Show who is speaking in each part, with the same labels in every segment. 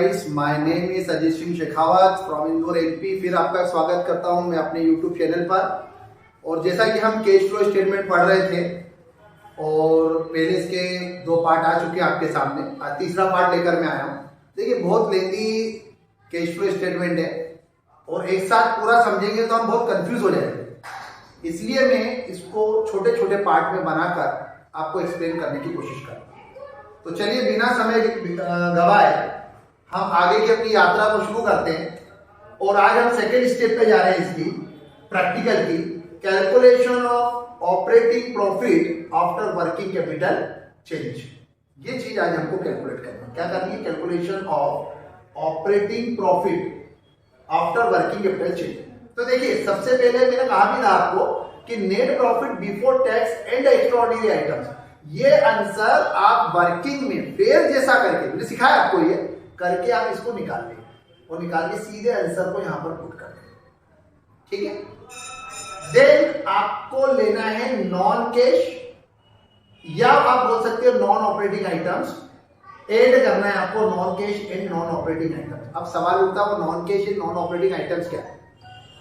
Speaker 1: Guys, my name is Ajay Singh Shekhawat from Indore MP. फिर आपका स्वागत करता हूं मैं अपने यूट्यूब चैनल पर। और जैसा कि हम कैश फ्लो स्टेटमेंट पढ़ रहे थे और पहले इसके 2 पार्ट आ चुके हैं आपके सामने, आज तीसरा पार्ट लेकर मैं आया हूं। देखिए, बहुत लेंदी कैश फ्लो स्टेटमेंट है और एक साथ पूरा समझेंगे तो हम बहुत कंफ्यूज हो जाएंगे, इसलिए मैं इसको छोटे छोटे पार्ट में बनाकर आपको एक्सप्लेन करने की कोशिश करता हूँ। तो चलिए बिना समय गवाए हम आगे की अपनी यात्रा को शुरू करते हैं। और आज हम सेकेंड स्टेप पे जा रहे हैं इसकी प्रैक्टिकल की, calculation of operating profit after working capital change. ये चीज आज हमको कैलकुलेट करनी है। क्या करनी है? Calculation of operating profit after working capital change. तो देखिए, सबसे पहले मैंने कहा भी था आपको कि net profit before tax and extraordinary items, ये आंसर आप वर्किंग में फेयर जैसा करके, मैंने सिखाया आपको, ये करके आप इसको निकाल लें और निकाल के सीधे आंसर को यहां पर पुट कर दें। ठीक है? देन आपको लेना है नॉन कैश, या आप बोल सकते हो नॉन ऑपरेटिंग आइटम्स। ऐड करना है आपको non cash and non operating items. अब सवाल उठता है, वो non cash and non operating items क्या है?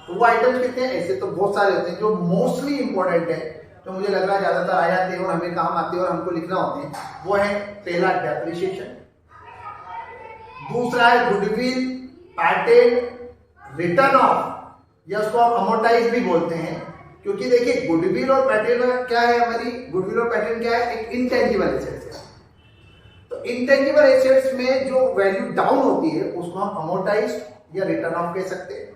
Speaker 1: तो वो आइटम्स कितने हैं? ऐसे तो बहुत सारे होते हैं, जो मोस्टली इंपॉर्टेंट है, तो मुझे लग रहा है ज्यादातर आ जाते हैं और हमें काम आते हैं और हमको लिखना होते हैं। वो है पहला डेप्रिसिएशन, दूसरा है गुडविल, पैटेंट, रिटर्न ऑफ, या उसको आप अमोर्टाइज भी बोलते हैं। क्योंकि देखिए, गुडविल और पैटेंट क्या है? हमारी गुडविल और पैटेंट क्या है? एक इनटेंजिबल एसेट्स है। तो इनटेंजिबल एसेट्स में जो वैल्यू डाउन होती है उसको हम अमोर्टाइज या रिटर्न ऑफ कह सकते हैं।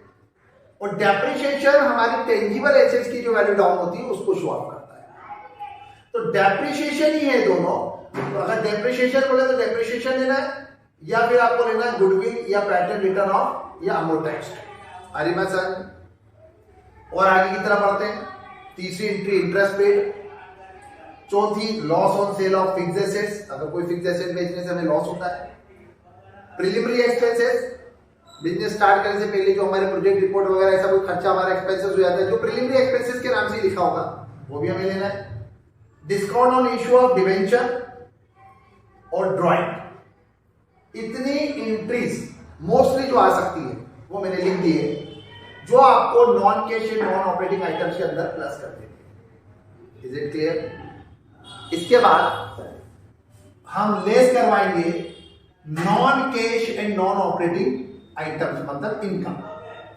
Speaker 1: और डेप्रिसिएशन हमारी टेंजिबल एसेट्स की जो वैल्यू डाउन होती है उसको शो ऑफ करता है। तो डेप्रिसिएशन ही है दोनों। तो अगर डेप्रिसिएशन बोले तो डेप्रिसिएशन लेना है, या फिर आपको लेना है गुडविल या पैटेंट, रिटर्न ऑफ या अमोर्टाइज्ड। अरे मैं सर, और आगे की तरफ बढ़ते हैं। तीसरी एंट्री इंटरेस्ट पेड, चौथी loss on sale of fixed assets, अगर कोई फिक्स्ड एसेट बेचने से हमें लॉस होता है। प्रिलिमिनरी एक्सपेंसेस, बिजनेस स्टार्ट करने से पहले जो हमारे प्रोजेक्ट रिपोर्ट वगैरह ऐसा कोई खर्चा हमारा एक्सपेंसेस हो जाता है, जो प्रिलिमिनरी एक्सपेंसेस के नाम से लिखा होगा वो भी हमें लेना है। Discount on issue of debenture और ड्रॉइंग। इतनी एंट्रीज मोस्टली जो आ सकती है वो मैंने लिख दी है, जो आपको non cash and non operating items के अंदर प्लस कर देंगे। Is it clear? इसके बाद हम लेस करवाएंगे non cash and non operating items, मतलब इनकम।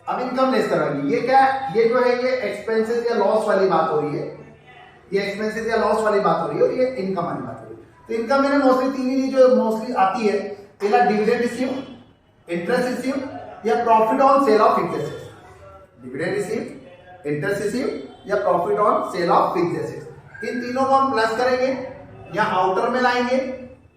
Speaker 1: अब इनकम लेस करवाएंगे। ये क्या? ये जो है ये एक्सपेंसेस या लॉस वाली बात हो रही है, ये एक्सपेंसेस या लॉस वाली बात हो रही है, और ये इनकम वाली बात हो रही है। तो इनकम मैंने मोस्टली तीन ही जो मोस्टली आती है, पहला डिविडेंड रिसीव, इंटरेस्ट रिसीव, या profit on sale of fixed assets. Dividend receive, interest receive, या profit on sale of fixed assets. इन तीनों को हम प्लस करेंगे या आउटर में लाएंगे,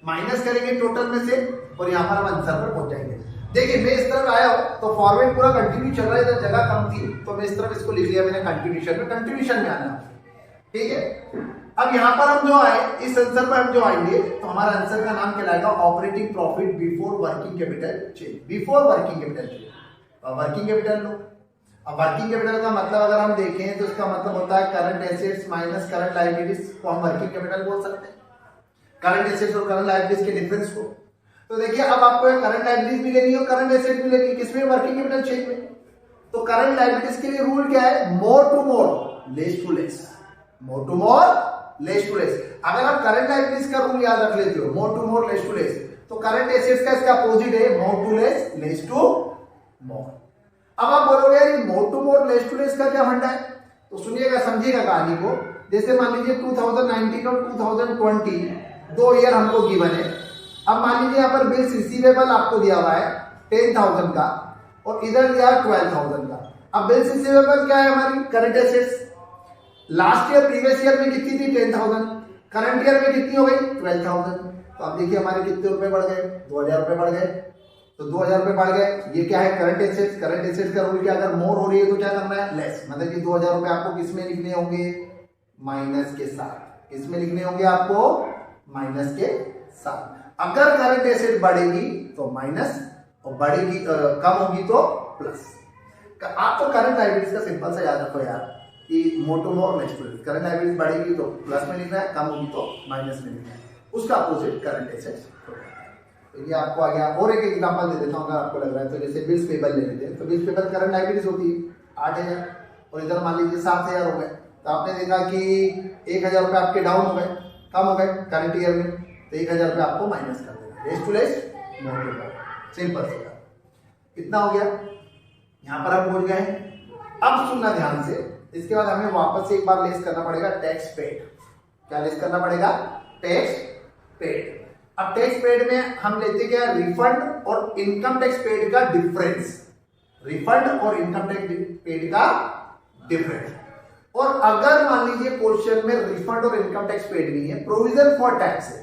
Speaker 1: माइनस करेंगे टोटल में से, और यहां पर हम आंसर पर पहुंच जाएंगे। देखिए, मैं इस तरफ आया हूं तो फॉर्मेट पूरा कंटिन्यू चल रहा है, जगह कम थी तो मैं इस तरफ इसको लिख लिया मैंने कंटिन्यूशन में। कंटिन्यूशन में आना, ठीक है? अब यहां पर हम जो आए, इस आंसर पर हम जो आएंगे तो हमारा आंसर का नाम कहलाएगा operating profit before working capital change. Before working capital change, working capital लो। अब वर्किंग कैपिटल का मतलब अगर हम देखें तो इसका मतलब होता है current assets minus current liabilities को हम वर्किंग कैपिटल बोल सकते हैं। करंट एसेट्स और करंट लायबिलिटीज के डिफरेंस को। तो देखिए, अब आपको करंट लायबिलिटीज भी लेनी है और करंट एसेट भी लेनी है। किसमें? वर्किंग कैपिटल चेंज में। तो करंट लायबिलिटीज के लिए रूल क्या है? More to more, less to less. More to more, less to less. अगर आप करंट लायबिलिटीज का रूल याद रख लेते हो, more to more, less to less, तो करंट एसेट्स का इसका अपोजिट है more to less, less to more. अब आप बोलोगे यार more to more, less to less का क्या फंडा है? तो सुनिएगा, समझिएगा कहानी को। जैसे मान लीजिए 2019 और 2020 2 ईयर हमको गिवन है। अब मान लीजिए यहाँ पर बिल्स रिसीवेबल आपको दिया हुआ है 10,000 का, और इधर दिया है 12,000 का। अब बिल्स रिसीवेबल क्या है? हमारी current assets. Last year previous year में कितनी थी? 10,000। करंट ईयर में कितनी हो गई? 12,000। तो अब देखिए हमारे कितने रुपए बढ़ गए? 2,000 रुपए बढ़ गए। तो 2,000 रुपए बढ़ गए। ये क्या है? Current assets. करंट एसेट्स का रूल क्या? अगर मोर हो रही है तो क्या करना है? लेस। मतलब कि 2,000 रुपए आपको किस में लिखने होंगे? माइनस के साथ। किसमें लिखने होंगे आपको? माइनस के साथ। अगर करंट एसेट बढ़ेगी तो माइनस, और बढ़ेगी कम होगी तो प्लस। आपको करंट लायबिलिटीज का सिंपल सा याद रखो यार, कि more to more, less to less. Current liabilities बढ़ेगी तो प्लस में लिखना है, कम होगी तो माइनस में लिखना है। उसका अपोजिट करंट एसेट्स। तो ये आपको आ गया। और एक एग्जांपल दे देता हूँ अगर आपको लग रहा है तो, जैसे बिल्स पेबल ले लेते हैं। तो बिल्स पेबल करंट लायबिलिटीज होती है 8,000 और इधर मान लीजिए 7,000 हो गए। तो आपने देखा कि 1,000 रुपये आपके डाउन हो गए, कम हो गए करंट ईयर में, तो 1,000 रुपये आपको माइनस कर देंगे। Less to less multiply, simple सा कितना हो गया, यहाँ पर हम पहुंच गए। अब सुनना ध्यान से, इसके बाद हमें वापस से एक बार लेस करना पड़ेगा टैक्स पेड। क्या लेस करना पड़ेगा, टैक्स पेड। अब टैक्स पेड में हम लेते क्या, रिफंड और इनकम टैक्स पेड का डिफरेंस, रिफंड और इनकम टैक्स पेड का डिफरेंस। और अगर मान लीजिए क्वेश्चन में रिफंड और इनकम टैक्स पेड नहीं है, प्रोविजन फॉर टैक्स है,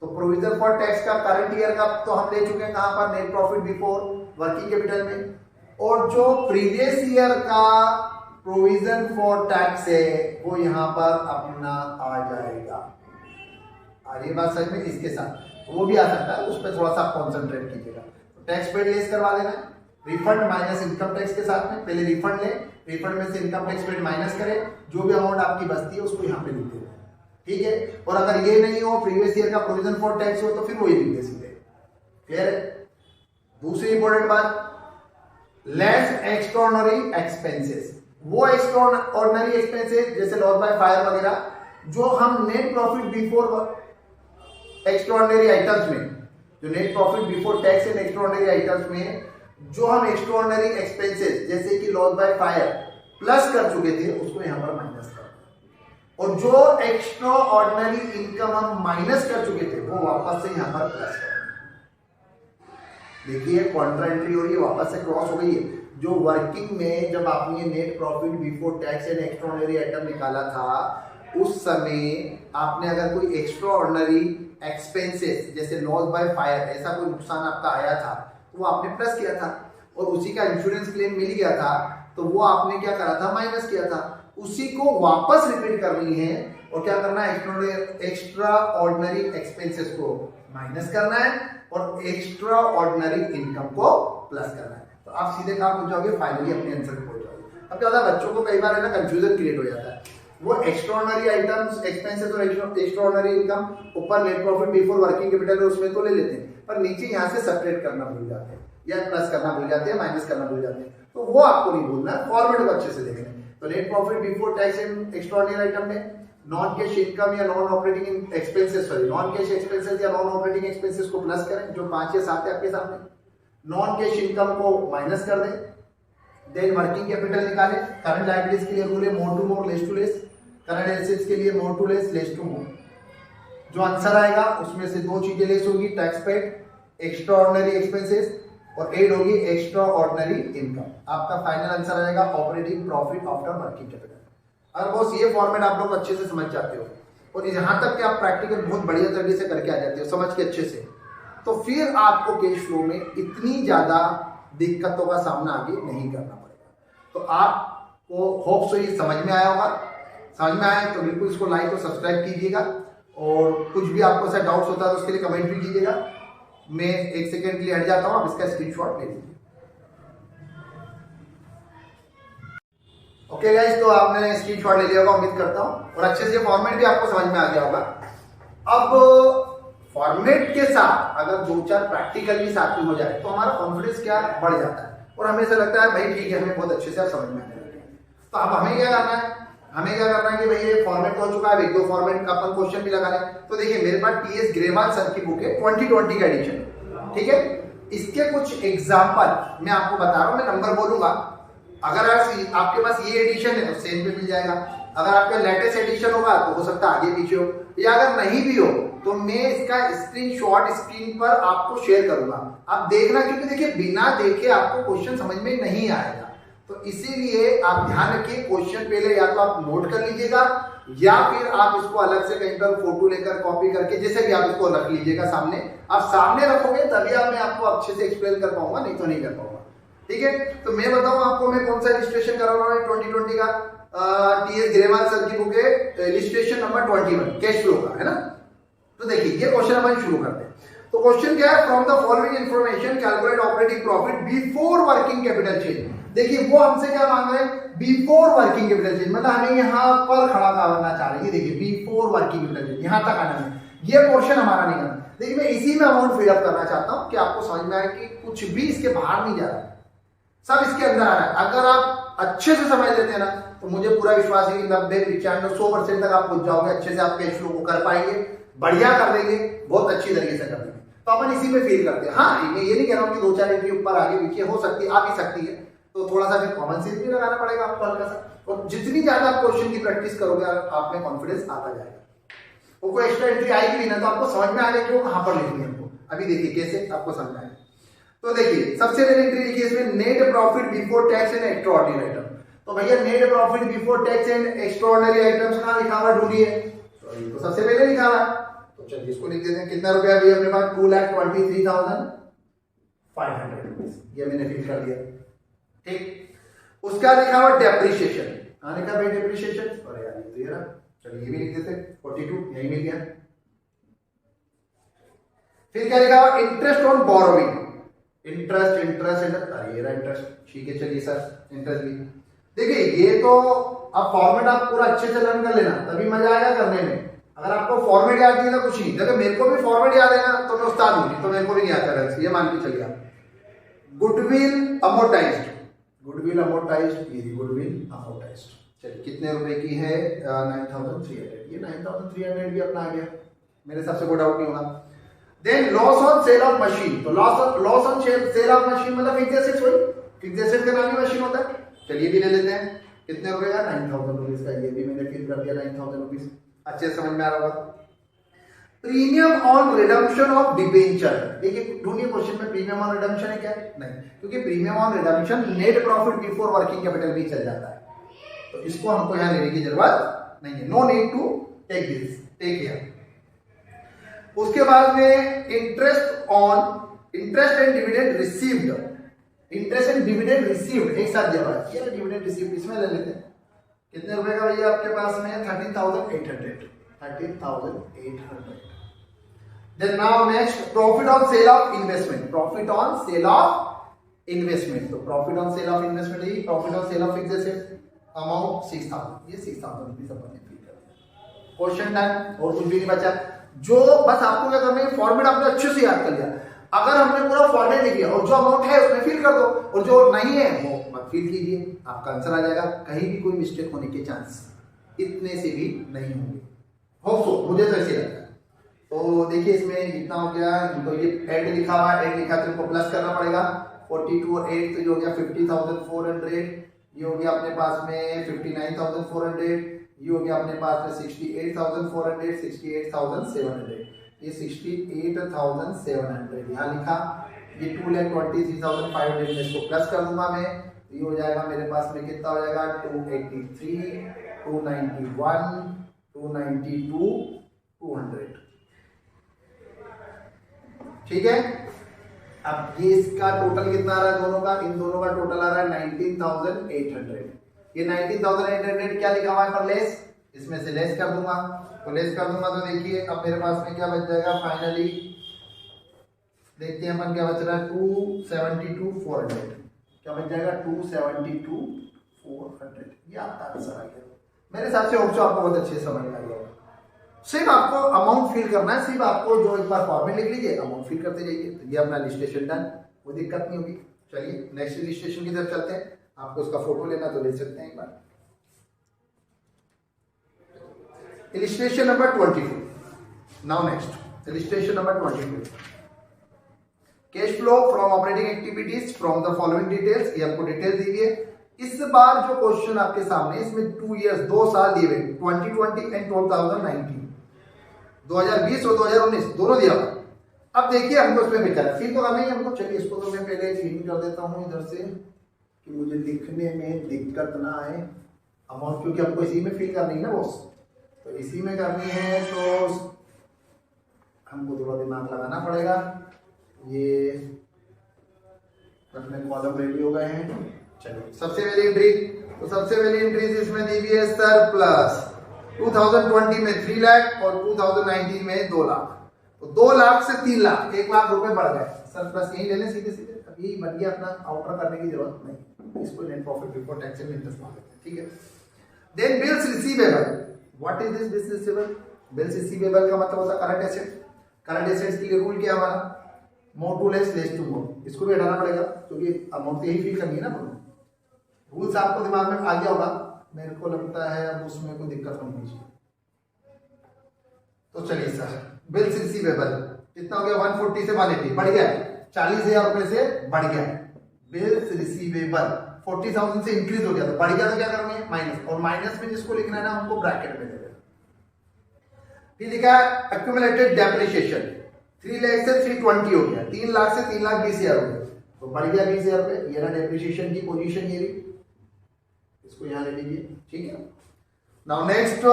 Speaker 1: तो प्रोविजन फॉर टैक्स का करंट ईयर का तो हम ले चुके हैं कहां पर, net profit before working capital में। और जो प्रीवियस ईयर का प्रोविजन फॉर टैक्स है वो यहां पर अपना आ जाएगा। आ रही बात समझ में, इसके साथ वो भी आ सकता है, उस पर थोड़ा सा कॉन्सेंट्रेट कीजिएगा। तो टैक्स पेड लेस करवा देना, रिफंड माइनस इनकम टैक्स के साथ में। पहले रिफंड ले, रिफंड में से इनकम टैक्स पेड माइनस करें, जो भी अमाउंट आपकी बचती है उसको यहाँ पे लिख देना, ठीक है। और अगर ये नहीं हो, प्रीवियस ईयर का प्रोविजन फॉर टैक्स हो, तो फिर वही लिख दे सीधे। क्लियर है। दूसरी इंपॉर्टेंट बात, लेस एक्स्ट्राऑर्डिनरी एक्सपेंसेस। वो एक्स्ट्राऑर्डिनरी एक्सपेंसेस जैसे लॉस बाय फायर वगैरह, जो हम net profit before extraordinary items में, जो net profit before tax and extraordinary items में जो हम एक्स्ट्राऑर्डिनरी एक्सपेंसेस जैसे कि लॉस बाय फायर प्लस कर चुके थे, उसको यहां पर माइनस कर। और जो एक्स्ट्रा ऑर्डिनरी इनकम हम माइनस कर चुके थे वो वापस से यहां पर प्लस कर। देखिए कॉन्ट्रा एंट्री हो रही है, वापस से क्रॉस हो गई है। जो वर्किंग में जब आपने net profit before tax and extra ordinary item निकाला था, उस समय आपने अगर कोई एक्स्ट्रा ऑर्डिनरी एक्सपेंसेस जैसे लॉस बाय फायर ऐसा कोई नुकसान आपका आया था तो वो आपने प्लस किया था, और उसी का इंश्योरेंस क्लेम मिल गया था तो वो आपने क्या करा था, माइनस किया था। उसी को वापस रिपीट करनी है और क्या करना है, एक्स्ट्रा ऑर्डिनरी एक्सपेंसेस को माइनस करना है और एक्स्ट्रा ऑर्डिनरी इनकम को प्लस करना है। तो आप सीधे कहां पहुंच जाओगे, फाइनली अपने आंसर पे पहुंच जाओगे। अब क्या होता है, बच्चों को कई बार है ना कंफ्यूजन क्रिएट हो जाता है। वो एक्स्ट्राऑर्डिनरी आइटम्स एक्सपेंसेस और एक्स्ट्राऑर्डिनरी इनकम ऊपर net profit before working capital है उसमें तो ले लेते हैं, पर नीचे यहां से सेपरेट करना भूल जाते हैं या प्लस करना भूल जाते हैं, माइनस करना भूल जाते हैं। तो वो आपको नहीं भूलना है, फॉर्मेट को अच्छे से देखना है। तो net profit before tax and extraordinary item में नॉन कैश इनकम या non operating expenses, sorry non cash expenses या नॉन ऑपरेटिंग एक्सपेंसेस को प्लस करें, जो 5 या 7 है आपके सामने। नॉन कैश इनकम को माइनस कर दें, देन वर्किंग कैपिटल निकालें। करंट लायबिलिटीज के लिए रूल है more to more less to less, current assets के लिए more to less less to मोर। जो आंसर आएगा उसमें से दो चीजें लेस होगी, tax paid, extra ordinary expenses, और एड होगी एक्स्ट्रा ऑर्डिनरी इनकम। आपका फाइनल आंसर आएगा operating profit after working capital. अगर बॉस ये फॉर्मेट आप लोग अच्छे से समझ जाते हो और यहाँ तक कि आप प्रैक्टिकल बहुत बढ़िया तरीके से करके आ जाते हो समझ के अच्छे से, तो फिर आपको कैश फ्लो में इतनी ज्यादा दिक्कतों का सामना आगे नहीं करना पड़ेगा। तो आपको होप सो ये समझ में आया होगा। समझ में आया तो बिल्कुल इसको लाइक और सब्सक्राइब कीजिएगा, और कुछ भी आपको ऐसा डाउट्स होता है तो उसके लिए कमेंट भी कीजिएगा। मैं 1 सेकेंड के लिए हट जाता हूँ, आप इसका स्क्रीनशॉट ले लीजिए। ओके गाइस, तो आपने स्क्रीनशॉट ले लिया होगा उम्मीद करता हूँ, और अच्छे से फॉर्मेट भी आपको समझ में आ गया होगा। अब फॉर्मेट के साथ अगर 2-4 प्रैक्टिकल भी साथ में हो जाए तो हमारा कॉन्फिडेंस क्या बढ़ जाता है, और हमें ऐसा लगता है भाई ठीक है हमें बहुत अच्छे से आप समझ में आ गया। तो अब हमें क्या करना है, हमें क्या करना है कि भाई ये फॉर्मेट हो चुका है, 1-2 फॉर्मेट का अपन क्वेश्चन भी लगा लें। तो देखिए मेरे पास टीएस ग्रेवाल सर की बुक है 2020 का एडिशन, ठीक है। इसके कुछ एग्जाम्पल मैं आपको बता रहा हूँ, मैं नंबर बोलूंगा। अगर आपके पास ये एडिशन है तो सेम पे मिल जाएगा, अगर आपका लेटेस्ट एडिशन होगा तो हो सकता है आगे पीछे हो, या अगर नहीं भी हो तो मैं इसका स्क्रीनशॉट स्क्रीन पर आपको शेयर करूंगा, आप देखना। क्योंकि देखिए बिना देखे आपको क्वेश्चन समझ में नहीं आएगा, तो इसीलिए आप ध्यान रखिए क्वेश्चन पहले या तो आप नोट कर लीजिएगा या फिर आप इसको अलग से कहीं पर फोटो लेकर कॉपी करके जैसे भी आप इसको रख लीजिएगा सामने। आप सामने रखोगे तभी मैं आपको अच्छे से एक्सप्लेन कर पाऊंगा, नहीं तो नहीं कर पाऊंगा, ठीक है। तो मैं बताऊं आपको मैं कौन सा इलिस्ट्रेशन करा रहा हूं 2020 का, टीएस ग्रेवाल सर की बुक है, इलिस्ट्रेशन नंबर 21 कैश फ्लो का, है ना। तो देखिए ये क्वेश्चन अपन शुरू करते हैं। तो क्वेश्चन क्या है, from the following information calculate operating profit before working capital change. देखिए वो हमसे क्या मांग रहे हैं, बिफोर वर्किंग कैपिटल चेंज, मतलब हमें यहाँ पर खड़ा करना चाह रहे हैं। देखिए बिफोर वर्किंग कैपिटल चेंज, यहाँ तक आना है, ये पोर्शन हमारा नहीं करना। देखिए मैं इसी में अमाउंट फिलअप करना चाहता हूं कि आपको समझ में आए कि कुछ भी इसके बाहर नहीं जा रहा है, सब इसके अंदर आ रहा है। अगर आप अच्छे से समझ लेते हैं ना तो मुझे पूरा विश्वास है कि 90-95-100% तक आप पहुंच जाओगे, अच्छे से आप कैश फ्लो को कर पाएंगे, बढ़िया कर देंगे, बहुत अच्छी तरीके से कर देंगे। तो अपन इसी में फील करते हैं। हाँ मैं ये नहीं कह रहा हूँ कि 2-4 एंट्री ऊपर आगे पीछे हो सकती है, आ भी सकती है, तो थोड़ा सा फिर कॉमन सेंस भी लगाना पड़ेगा आपको हल्का सा, और जितनी ज्यादा आप क्वेश्चन की प्रैक्टिस करोगे आप में कॉन्फिडेंस आता जाएगा। वो कोई एक्स्ट्रा एंट्री आएगी भी ना तो आपको समझ में आ जाएगा कि वो कहां पर लिखनी है हमको। अभी देखिए कैसे आपको समझ आएगा। तो देखिए सबसे पहले एंट्री लिखिए इसमें net profit before tax and extraordinary item. तो भैया net profit before tax and extraordinary items कहां लिखा हुआ ढूंढिए, तो सबसे पहले लिखा हुआ, तो चलिए इसको लिख देते हैं। कितना रुपया अभी अपने पास 2,23,500 रुपीज, ये मैंने फिल कर दिया। ठीक, उसका लिखा हुआ डेप्रिसिएशन, कहां लिखा भाई डेप्रिसिएशन, अरे यार ये तो चलिए ये भी लिख देते 42, यही मिल गया। फिर क्या लिखा हुआ इंटरेस्ट ऑन बोरोइंग, इंटरेस्ट अरे ये रहा इंटरेस्ट, ठीक है चलिए सर इंटरेस्ट भी। देखिए ये तो अब फॉर्मेट आप पूरा अच्छे से लर्न कर लेना तभी मजा आएगा करने में। अगर आपको फॉर्मेट याद नहीं है तो कुछ नहीं, देखो मेरे को भी फॉर्मेट याद है ना तो मैं उस्ताद हूं, तो मेरे को भी नहीं आता है, ये मान के चलिए आप। गुडविल अमोर्टाइज्ड, गुडविल अमोर्टाइज्ड, ये गुडविल अमोर्टाइज्ड, चलिए कितने रुपए की है 9,300, ये 9,300 भी अपना आ गया, मेरे हिसाब से कोई डाउट नहीं होगा। Then loss on sale of machine, तो loss on sale of machine मतलब फिक्स्ड एसेट्स, वही फिक्स्ड एसेट का नाम ही मशीन होता है। चलिए भी ले लेते हैं, कितने रुपए का 9,000 रुपीज का, ये भी मैंने फिल कर दिया 9,000 रुपीज, अच्छे से समझ में आ रहा होगा। Premium on redemption of debenture, देखिए ढूंढिए क्वेश्चन में प्रीमियम ऑन रिडम्पशन है क्या, नहीं, क्योंकि premium on redemption net profit before working capital भी चल जाता है, तो इसको हमको यहां लेने की जरूरत नहीं है, no need to take this, take here. उसके बाद में interest and dividend received, interest and dividend received एक साथ दिया हुआ है, ये डिविडेंड रिसीव्ड इसमें ले लेते हैं। कितने रुपए का भैया आपके पास में 13,800, 13,800। Then now next profit on sale of investment, profit on sale of investment, तो profit on sale of investment ही profit on sale of fixed asset, amount 6,000, ये 6,000 रुपीस अपन ने फिल कर दिया। क्वेश्चन डन, और कुछ भी नहीं बचा। जो बस आपको क्या करना है, फॉर्मेट आपने अच्छे से याद कर लिया। अगर हमने पूरा फॉर्मेट लिख लिया और जो अमाउंट है उसमें फिल कर दो, और जो नहीं है वो मत फिल कीजिए, आपका आंसर आ जाएगा। कहीं भी कोई मिस्टेक होने के चांस इतने से भी नहीं होंगे, होप सो, मुझे तो ऐसे लगता है। तो देखिए इसमें इतना हो गया, तो ये एड लिखा हुआ है, एड लिखा तो इनको प्लस करना पड़ेगा, 42 और 8 तो ये हो गया 50,400, ये हो गया अपने पास में 59,400, ये हो गया अपने पास में 68,400, 68,700, ये 68,700 यहाँ लिखा, ये 2,23,500 में इसको प्लस कर दूंगा मैं, ये हो जाएगा मेरे पास में कितना हो जाएगा 283, 291, 292, 200, ठीक है। अब ये इसका टोटल कितना आ रहा है दोनों का, इन दोनों का टोटल आ रहा है 19,800। ये 19,800 क्या लिखा हुआ है पर लेस, इसमें से लेस कर दूंगा, तो लेस कर दूंगा तो देखिए अब मेरे पास में क्या बच जाएगा फाइनली, देखते हैं अपन क्या बच रहा है 272,400, क्या बच जाएगा 272,400, ये आपका आंसर आ गया। मेरे हिसाब से होप सो आपको बहुत अच्छे से समझ में आ गया। सिर्फ आपको अमाउंट फिल करना है, सिर्फ आपको जो एक बार फॉर्मेट लिख लीजिए, अमाउंट फिल करते जाइए, तो ये अपना लिस्टेशन डन, कोई दिक्कत नहीं होगी। चलिए नेक्स्ट लिस्टेशन की तरफ चलते हैं, आपको उसका फोटो लेना तो ले सकते हैं एक बार। Illustration number 24, now next illustration number 24, cash flow from operating activities from the following details, ये आपको डिटेल दी है। इस बार जो क्वेश्चन आपके सामने इसमें 2 इयर्स 2 साल दिए हुए, 2020 एंड 2019, 2020 और 2019 दोनों दिया हुआ। अब देखिए हमको उसमें बेचा है, फील तो करना ही हमको, चलिए इसको तो मैं पहले फील कर देता हूँ इधर से कि मुझे लिखने में दिक्कत ना आए अमाउंट, क्योंकि हमको इसी में फील करनी है ना बॉस, तो इसी में करनी है तो हमको थोड़ा दिमाग लगाना पड़ेगा। ये अपने कॉलम रेडी हो गए हैं, चलिए सबसे पहली एंट्री, तो सबसे पहली एंट्री इसमें दी हुई है सरप्लस, 2020 में 3 लाख और 2019 में 2 लाख, तो 2 लाख से 3 लाख, 1 लाख रुपए बढ़ गए। सरप्लस यही ले लें सीधे सीधे, अब यही बन गया अपना, आउटर करने की जरूरत नहीं, इसको net profit before tax and interest मान लेते हैं, ठीक है। Then bills receivable, what is this bills receivable? Bills receivable का मतलब होता है करंट एसेट, करंट एसेट्स के लिए रूल क्या है हमारा, more to less less to more, इसको भी हटाना पड़ेगा क्योंकि अमाउंट यही फील करनी है ना। रूल्स आपको दिमाग में आ गया होगा, मेरे को लगता है अब उसमें कोई दिक्कत होनी चाहिए। तो चलिए सर, बिल्स रिसीवेबल कितना हो गया, 140 से 180 बढ़ गया, 40,000 रुपए से बढ़ गया। बिल्स रिसीवेबल 40,000 से इंक्रीज हो गया, तो बढ़ गया तो क्या करना है, माइनस, और माइनस में जिसको लिखना है ना हमको ब्रैकेट में देना। फिर लिखा है एक्यूमुलेटेड डेप्रिसिएशन 3 लाख से 320 हो गया, 3 लाख से 3,20,000 हो गया, तो बढ़ गया 20,000 रुपए। ये ना डेप्रिसिएशन की पोजीशन ये रही, इसको यहां ले लीजिए, ठीक है। Now next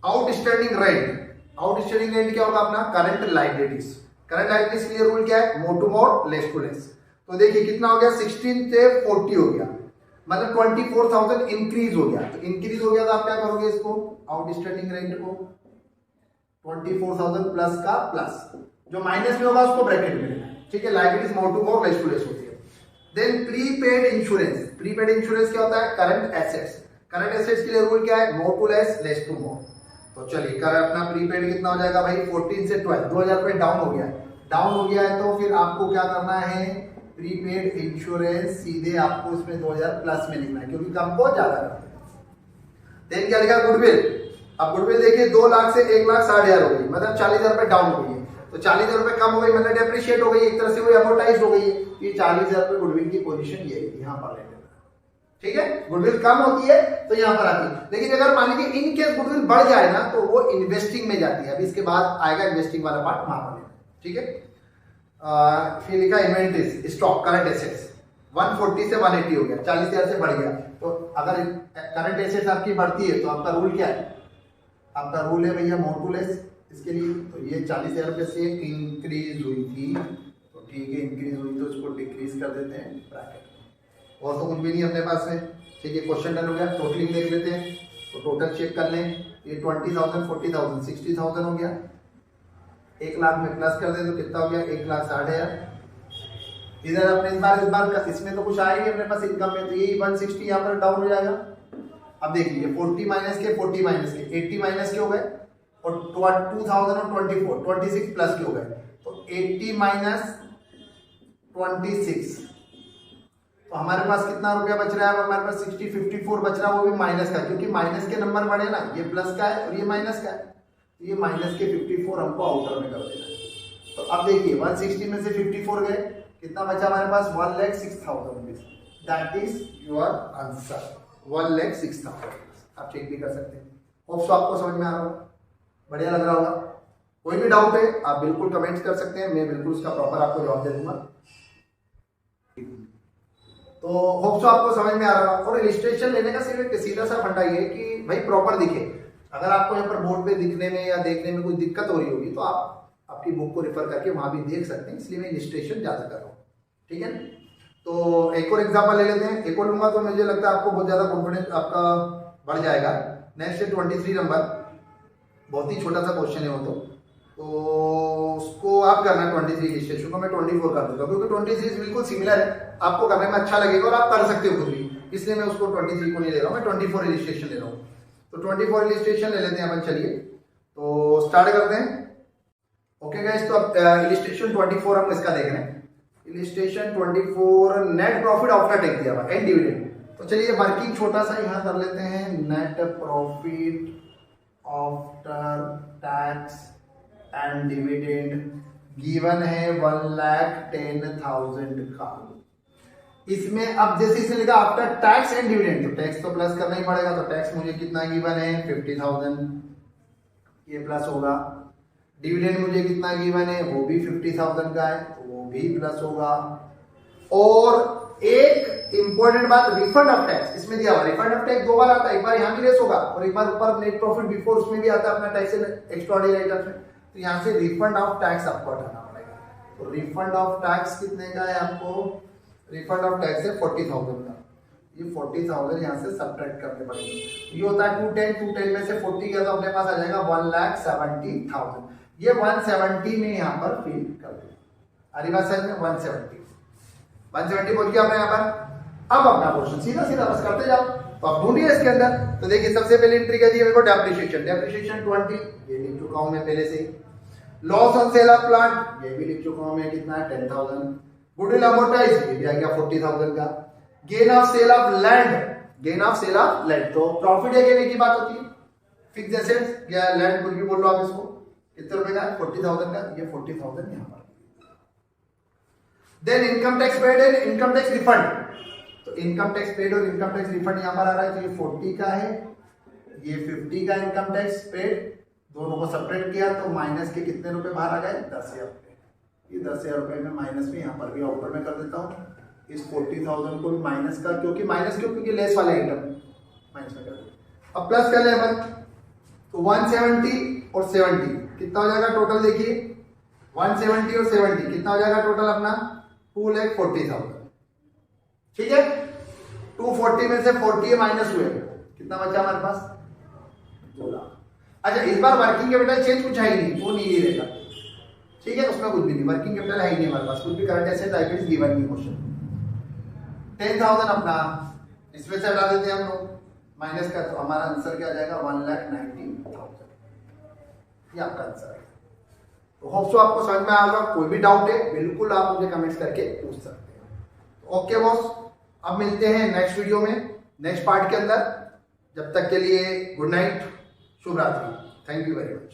Speaker 1: outstanding rent. Outstanding rent क्या होगा अपना, करंट लायबिलिटीज। करंट लायबिलिटीज के लिए रूल क्या है, more to more less to less. तो देखिए कितना हो गया, 16 से 40 हो गया, मतलब 24,000 इंक्रीज हो गया। तो इंक्रीज हो गया तो आप क्या करोगे, इसको आउटस्टैंडिंग रेंट को 24,000 प्लस का प्लस, जो माइनस में होगा उसको ब्रैकेट में लेना, ठीक है। Liabilities more to more less to less होती है। Then prepaid insurance. Prepaid insurance क्या होता है, करंट एसेट्स। करंट एसेट्स के लिए रूल क्या है, more to less less to more. तो चलिए कर अपना प्रीपेड कितना हो जाएगा भाई, 14 से 12, 2,000 रुपए डाउन हो गया। डाउन हो गया है तो फिर आपको क्या करना है, प्रीपेड इंश्योरेंस सीधे आपको इसमें 2,000 प्लस में लिखना है क्योंकि कम बहुत ज्यादा करते हैं। देन क्या लिखा, गुडविल। अब गुडविल देखिए 2 लाख से 1,60,000 हो गई, मतलब 40,000 रुपए डाउन हो गई है। तो 40,000 रुपए कम हो गई, मतलब डेप्रिशिएट हो गई, एक तरह से वो अमोर्टाइज हो गई है। ये 40,000 रुपए गुडविल की पोजीशन ये यहाँ पर लेना, ठीक है। गुडविल कम होती है तो यहाँ पर आती है, लेकिन अगर मान लीजिए इन केस गुडविल बढ़ जाए ना तो वो इन्वेस्टिंग में जाती है। अभी इसके बाद आएगा इन्वेस्टिंग वाला पार्ट, वहां पर लेना, ठीक है। फिर लिखा इन्वेंटरीज स्टॉक करंट एसेट्स 140 से 180 हो गया, 40,000 से बढ़ गया। तो अगर करंट एसेट्स आपकी बढ़ती है तो आपका रूल क्या है, आपका रूल है भैया मोर टू लेस। इसके लिए तो ये 40,000 रुपए से इंक्रीज हुई थी, तो ठीक है, इंक्रीज हुई तो उसको डिक्रीज कर देते हैं ब्रैकेट में। और तो कुछ भी नहीं अपने पास में, ठीक है। क्वेश्चन डन हो गया, टोटलिंग देख लेते हैं। तो टोटल चेक कर लें, ये 20,000 40,000 60,000 हो गया। 1 लाख में प्लस कर दे तो कितना हो गया, 1,60,000। इधर अपने इस बार इसमें तो कुछ आया ही अपने पास इनकम में, तो ये 160 यहाँ पर डाउन हो जाएगा। अब देखिए 40 माइनस के 40 माइनस के 80 माइनस के हो गए, और 2024 26 प्लस के हो गए। तो 80 माइनस 26, तो हमारे पास कितना रुपया बच रहा है, हमारे पास 60 54 बच रहा है, वो भी माइनस का, क्योंकि माइनस के नंबर बढ़े ना, ये प्लस का है और ये माइनस का है, तो ये माइनस के 54 हमको आउटर में कर देना है। तो अब देखिए 160 में से 54 गए, कितना बचा हमारे पास, 1,06,000 rupees. That is your answer, 1,06,000। आप चेक भी कर सकते हैं। होप सो आपको समझ में आ रहा होगा, बढ़िया लग रहा होगा। कोई भी डाउट है आप बिल्कुल कमेंट्स कर सकते हैं, मैं बिल्कुल उसका प्रॉपर आपको जवाब दे दूंगा। तो होप सो आपको समझ में आ रहा होगा। और इलिस्ट्रेशन लेने का सिर्फ एक सीधा सा फंडा ये है कि भाई प्रॉपर दिखे। अगर आपको यहाँ पर बोर्ड पे दिखने में या देखने में कोई दिक्कत हो रही होगी तो आप आपकी बुक को रेफर करके वहां भी देख सकते हैं, इसलिए मैं इलिस्ट्रेशन ज्यादा कर रहा हूँ, ठीक है। तो एक और एग्जाम्पल ले लेते हैं, एक और लूंगा तो मुझे लगता है आपको बहुत ज्यादा कॉन्फिडेंस आपका बढ़ जाएगा। नेक्स्ट है 23 नंबर, बहुत ही छोटा सा क्वेश्चन है वो, तो उसको आप करना 23 इलिस्ट्रेशन को मैं 24 कर दूंगा, क्योंकि 23 बिल्कुल सिमिलर है, आपको करने में अच्छा लगेगा और आप कर सकते हो खुद भी, इसलिए मैं उसको 23 को नहीं ले रहा हूँ, मैं 24 इलिस्ट्रेशन ले रहा हूँ। तो 24 इलिस्ट्रेशन ले लेते हैं अपन, चलिए तो स्टार्ट करते हैं। ओके गाइस, तो अब इलिस्ट्रेशन 24 हम इसका देख रहे हैं। Illustration 24 net profit after tax दिया हुआ एंड डिविडेंड। तो चलिए वर्किंग छोटा सा यहाँ कर लेते हैं, net profit after tax and dividend given है 1,10,000 का। इसमें अब जैसे इसे लिखा आफ्टर टैक्स एंड डिविडेंड, तो टैक्स तो प्लस करना ही पड़ेगा, तो टैक्स मुझे कितना गिवन है 50,000, ये प्लस होगा। डिविडेंड मुझे कितना गिवन है, वो भी 50,000 का है, तो वो भी प्लस होगा। और एक इंपॉर्टेंट बात, रिफंड ऑफ टैक्स इसमें दिया हुआ, रिफंड ऑफ टैक्स 2 बार आता है, एक बार यहाँ भी लेस होगा और एक बार ऊपर नेट प्रॉफिट बिफोर उसमें भी आता है अपना टैक्स एक्स्ट्राऑर्डिनरी आइटम्स में। तो यहाँ से रिफंड ऑफ टैक्स आपको हटाना पड़ेगा। तो रिफंड ऑफ टैक्स कितने का है, आपको रिफंड ऑफ टैक्स है 40,000 का, ये 40,000 यहाँ से सब्ट्रैक्ट करने पड़ेंगे। ये होता है 210 में से 40 गया तो अपने पास आ जाएगा 1,70,000। ये 170 में यहाँ पर फिल कर दें, हरी बात समझ में, 170 बोल के आपने यहाँ पर। अब अपना क्वेश्चन सीधा सीधा बस करते जाओ। तो आप ढूंढिए इसके अंदर, तो देखिए सबसे पहले एंट्री क्या दी है मेरे को, डेप्रिसिएशन 20 ये लिख चुका हूं मैं पहले से ही। Loss on sale of plant ये भी लिख चुका हूं मैं, कितना है 10,000। गुडविल अमोर्टाइज ये भी आ गया 40,000 का। Gain of sale of land, gain of sale of land, तो प्रॉफिट या गेन की बात होती है। फिक्स एसेट्स या लैंड कुछ भी बोल लो आप इसको, कितने रुपए का, 40,000 का, ये 40,000 यहाँ पर। Then income tax paid and income tax refund, तो इनकम टैक्स पेड और इनकम टैक्स रिफंड यहाँ पर आ रहा है, तो ये 40 का है, ये 50 का इनकम टैक्स पेड, दोनों को सेपरेट किया तो माइनस के कितने रुपए बाहर आ गए, 10,000 रुपए। ये 10,000 रुपए में माइनस में यहाँ पर भी आउटर में कर देता हूँ, इस 40,000 को भी माइनस का, क्योंकि माइनस क्यों, क्योंकि लेस वाले आइटम माइनस में कर देते। अब प्लस कर ले अपन, तो 170 और 70 कितना हो जाएगा टोटल, देखिए 170 और 70 कितना हो जाएगा टोटल अपना, 2,40,000। ठीक है, 240 में से 40 माइनस हुए, कितना बचा हमारे पास, 2 लाख। अच्छा, इस बार वर्किंग कैपिटल चेंज कुछ है ही नहीं, वो नहीं रहेगा, ठीक है, उसमें कुछ भी नहीं, वर्किंग कैपिटल है ही नहीं हमारे पास, कुछ भी करंट एसेट लायबिलिटीज गिवन नहीं क्वेश्चन। 10,000 अपना इसमें से हटा देते हैं हम लोग माइनस का, तो हमारा आंसर क्या आ जाएगा, 1,90,000। ये आपका आंसर है। तो होप सो आपको समझ में आएगा। कोई भी डाउट है बिल्कुल आप मुझे कमेंट्स करके पूछ सकते हैं। ओके बॉस, अब मिलते हैं नेक्स्ट वीडियो में, नेक्स्ट पार्ट के अंदर। जब तक के लिए गुड नाइट, शुभ रात्रि, थैंक यू वेरी मच।